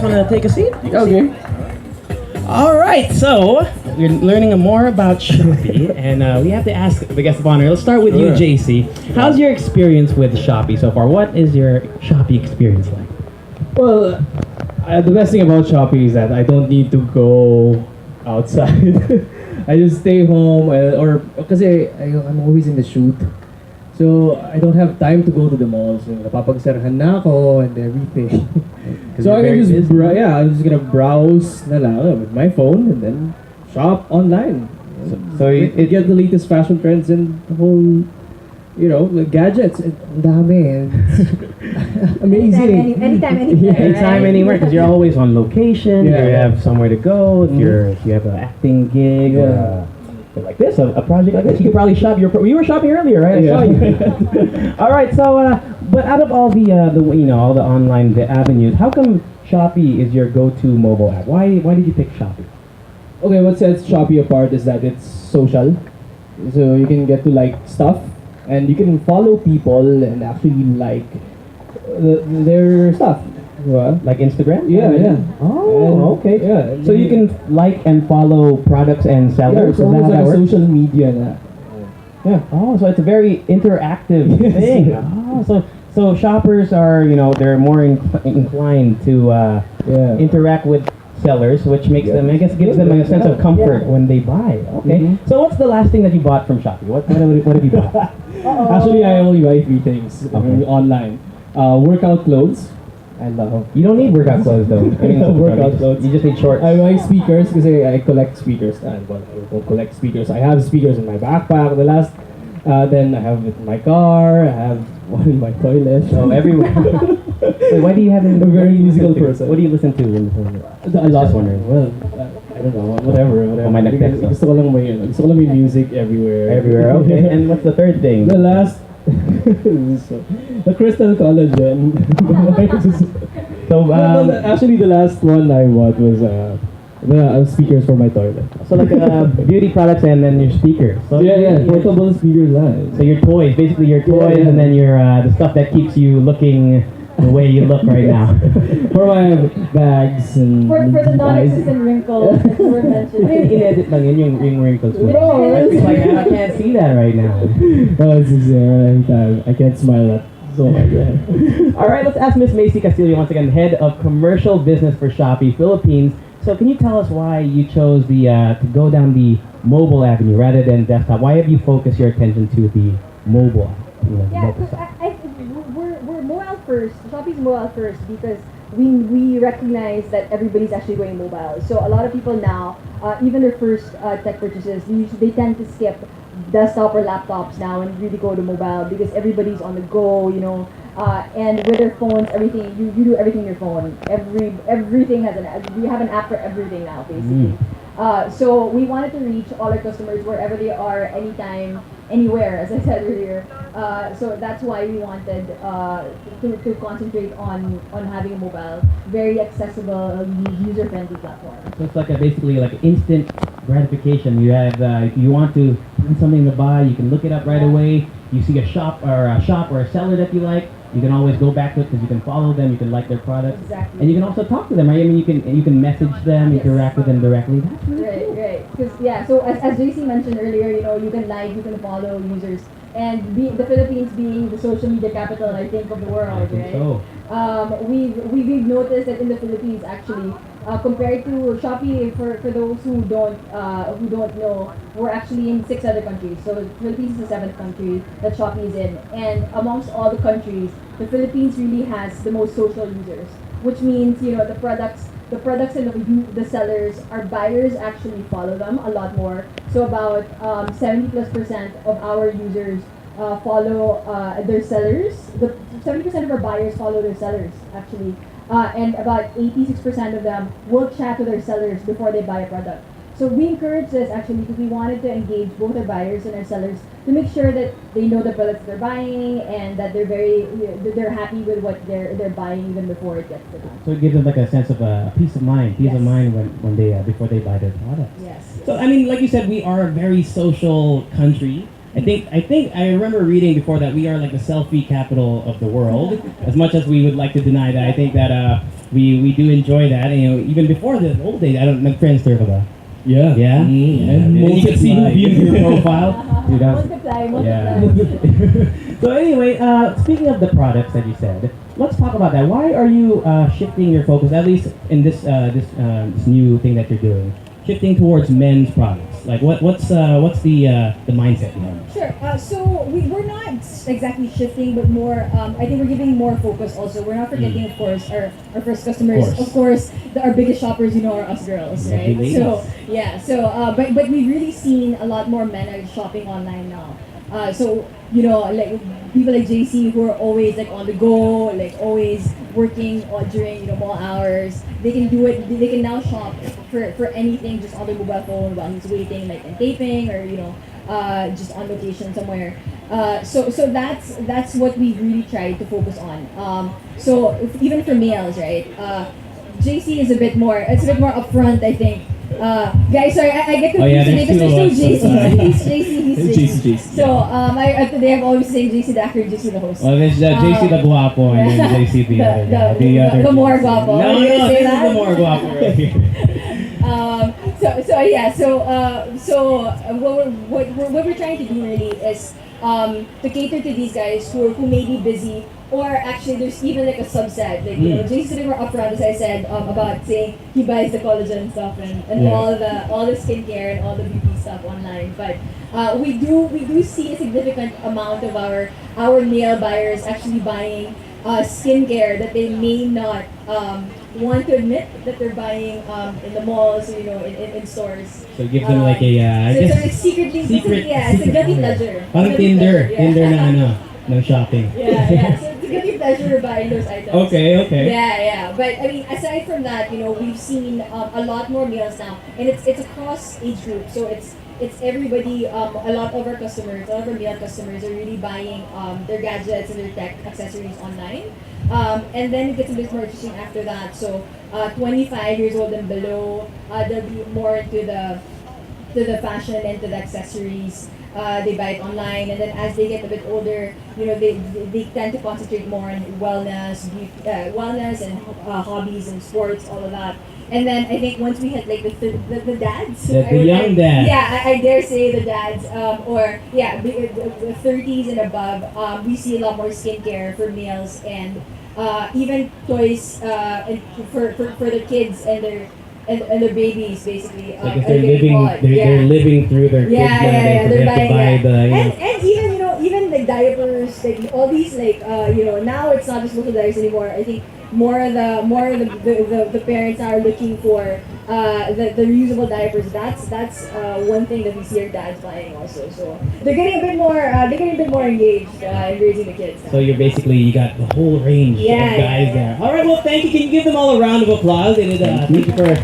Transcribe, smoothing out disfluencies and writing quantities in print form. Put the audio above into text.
want to take a seat? Okay. All right, so we're learning more about Shopee, and we have to ask the guest of honor. Let's start with you, Sure. JC. How's your experience with Shopee so far? What is your Shopee experience like? Well, the best thing about Shopee is that I don't need to go outside. I just stay home or because I'm always in the shoot. So I don't have time to go to the malls. So napapagsarahan na ako and everything. So I can just I'm just gonna browse na lang with my phone and then shop online. So it get the latest fashion trends and the whole, the gadgets. Ang dami. Amazing. Anytime, anywhere. Anytime, right? anywhere, because you're always on location. Yeah. You have somewhere to go. If you have an acting gig or like this, a project like this, you could probably shop. You were shopping earlier, right? I saw you. All right. So, but out of all the all the online avenues, how come Shopee is your go-to mobile app? Why did you pick Shopee? Okay, what sets Shopee apart is that it's social. So you can get to like stuff and you can follow people and actually like their stuff. Like Instagram? Yeah. Oh, okay. Yeah. So you can like and follow products and Yeah, sellers. it's Is that almost how that like works? social media na. Yeah. Oh, so it's a very interactive thing. Oh, so shoppers are, they're more inclined to interact with sellers, which makes them, I guess, gives them a sense of comfort when they buy. Okay. So what's the last thing that you bought from Shopee? What have you bought? Actually, I only buy 3 things online. Workout clothes. I love. You don't need workout clothes though. I mean, Workout clothes. You just need shorts. I buy speakers because I collect speakers. I don't collect speakers. I have speakers in my backpack. Then I have it in my car. I have one in my toilet. So everywhere. Wait, why do you have I'm a very musical person. What do you listen to in the toilet? A lot. Just wondering. Well, I don't know. Whatever. Oh, may nag-text ka. Gusto ko lang may music everywhere. Everywhere. Okay. And what's the third thing? The last. The crystal collagen. So Actually, the last one I bought was the speakers for my toilet. so like beauty products and then your speakers. So Portable speakers. So your toys, basically your toys, Yeah. and then your the stuff that keeps you looking the way you look right now. For my bags and For the eyes. non-existent wrinkles that were mentioned. In-edit lang yun yung wrinkles mo. No, It's like I can't see that right now. Oh, it's just I can't smile at so much. All right, let's ask Miss Macy Castillo once again, head of commercial business for Shopee Philippines. So can you tell us why you chose to go down the mobile avenue rather than desktop? Why have you focused your attention to the mobile? Yeah, Mobile because side? we're mobile first. Shopee's mobile first because we recognize that everybody's actually going mobile. So a lot of people now, even their first tech purchases, they tend to skip desktop or laptops now and really go to mobile because everybody's on the go, and with their phones, everything you do everything on your phone. Everything has we have an app for everything now, basically. So we wanted to reach all our customers wherever they are, anytime, anywhere, as I said earlier. So that's why we wanted to concentrate on having a mobile, very accessible, user-friendly platform. So it's like basically like instant gratification. You have if you want to find something to buy, you can look it up right away. You see a shop or a seller that you like, you can always go back to it because you can follow them, you can like their products, Exactly. and you can also talk to them. Right? I mean, you can message them, interact with them directly. That's really cool. Right. Because so as JC mentioned earlier, you can like, you can follow users, and the Philippines being the social media capital, I think, of the world, I think right? so. We've noticed that in the Philippines, actually, compared to Shopee, for those who don't know, we're actually in 6 other countries. So the Philippines is the 7th country that Shopee is in, and amongst all the countries, the Philippines really has the most social users, which means the products and the sellers, our buyers actually follow them a lot more. So about 70+% of our users follow their sellers. The 70% of our buyers follow their sellers actually, and about 86% of them will chat to their sellers before they buy a product. So we encourage this actually because we wanted to engage both our buyers and our sellers to make sure that they know the products they're buying and that they're happy with what they're buying even before it gets to them. So it gives them like a sense of peace of mind, Yes. when they before they buy their products. Yes. So I mean, like you said, we are a very social country. I think I remember reading before that we are like the selfie capital of the world. As much as we would like to deny that, I think that we do enjoy that. And, even before the old days, I don't nag-Friendster ka ba? Yeah. Yeah. And You can see who viewed your profile. Dude, that was- Multiply. Yeah. So anyway, speaking of the products that you said, let's talk about that. Why are you shifting your focus, at least in this new thing that you're doing, shifting towards men's products? Like what's the mindset behind it? Sure. So we're not exactly shifting, but more. I think we're giving more focus. Also, we're not forgetting, of course, our first customers. Of course, our biggest shoppers, are us girls, Yeah, right? ladies. So yeah. So but we've really seen a lot more men are shopping online now. So like people like JC who are always like on the go, like always working during mall hours. They can do it. They can now shop for anything just on their mobile phone while he's waiting, like in taping or just on location somewhere. So that's what we really tried to focus on. So even for males, right? JC is a bit more. It's a bit more upfront, I think. Guys, sorry, I get Oh, yeah, confused there's because there's two no of us. JC. He's JC. JC. So today I'm always saying JC the actor, JC the host. Well, there's JC the guapo and then JC the other guy. The other. the more guapo. No, You gonna say this is that? the more guapo right here. What we're trying to do really is to cater to these guys who may be busy, or actually there's even like a subset, like Jason's a bit more upfront, as I said, about saying he buys the collagen stuff and Yeah. all the skincare and all the beauty stuff online, but we do see a significant amount of our male buyers actually buying skincare that they may not want to admit that they're buying in the malls, in stores. So give them like a, I So guess, it's secretly, secret, it's a secret guilty order. pleasure. Parang Guilty Tinder. pleasure, Tinder na no shopping. Yeah. So it's a guilty pleasure buying those items. Okay. Yeah. But I mean, aside from that, we've seen a lot more meals now, and it's across age groups. So it's everybody. A lot of our customers, a lot of our male customers are really buying their gadgets and their tech accessories online. And then it gets a bit more interesting after that. So 25 years old and below, they'll be more into the fashion and to the accessories. They buy it online, and then as they get a bit older, they tend to concentrate more on wellness and hobbies and sports, all of that. And then I think once we hit like the dads, The young dads. yeah, I dare say the dads, the 30s and above, we see a lot more skincare for males and even toys for their kids and their babies, basically. Like if are they're getting living, bought. they're living through their kids Yeah, nowadays, so they're they have to buy buying the, and even like diapers, like all these like now it's not just little diapers anymore. I think more of the parents are looking for the reusable diapers. That's one thing that we see our dads buying also. So they're getting a bit more engaged in raising the kids now. So you got the whole range of guys there. All right, well, thank you. Can you give them all a round of applause? They did, thank you for